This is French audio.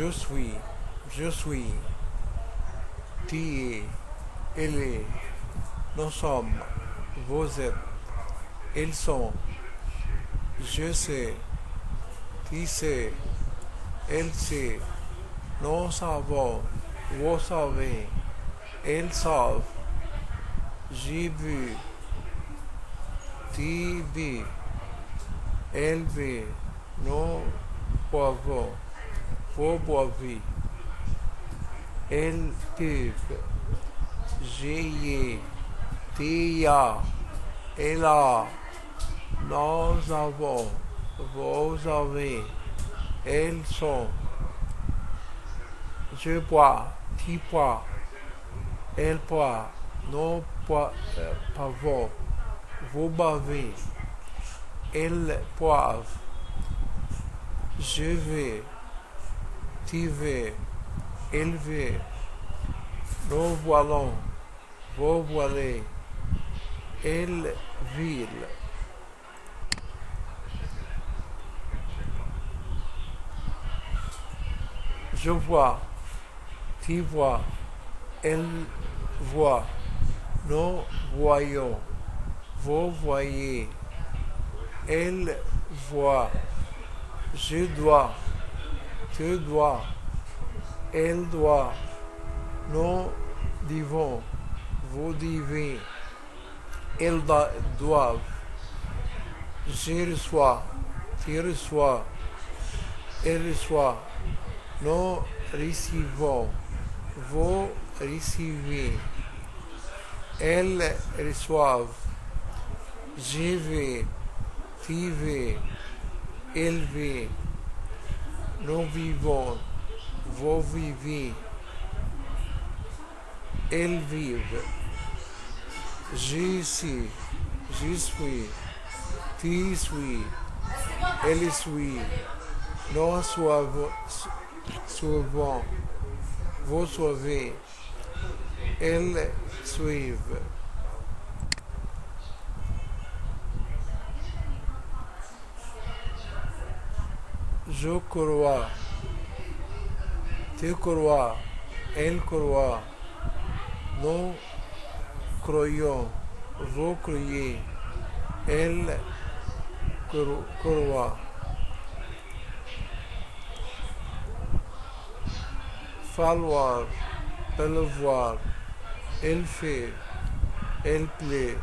suis, je suis, tu es, elle est, nous sommes, vous êtes, ils sont, je sais, tu sais, elle sait, nous savons, vous savez, ils savent, j'ai vu, tu vis, elle vit, nous boivons, vous boivez, elles peuvent, j'ai, tu as, elle a, nous avons, vous avez, elles sont, je bois, tu bois, elle boit, nous bavons, vous bavez, elles boivent, je vais, tu vas, elle va, nous voilons, vous voilez, elles vivent. Je vois, tu vois, elle voit, nous voyons, vous voyez, elle voit, je dois, tu dois, elle doit, nous devons, vous devez, elles doivent, je reçois, tu reçois, elle reçoit, nous recevons, vous recevez, elles reçoivent, je vais, tu vais, elle vit, nous vivons, vous vivez, elles vivent, je suis, tu suis, elle suit, nous suivons, vous suivez, elles suivent. Je crois, tu crois, elle croit, nous croyons, vous croyez, elle croit. Falloir, pleuvoir, elle fait, elle plaît.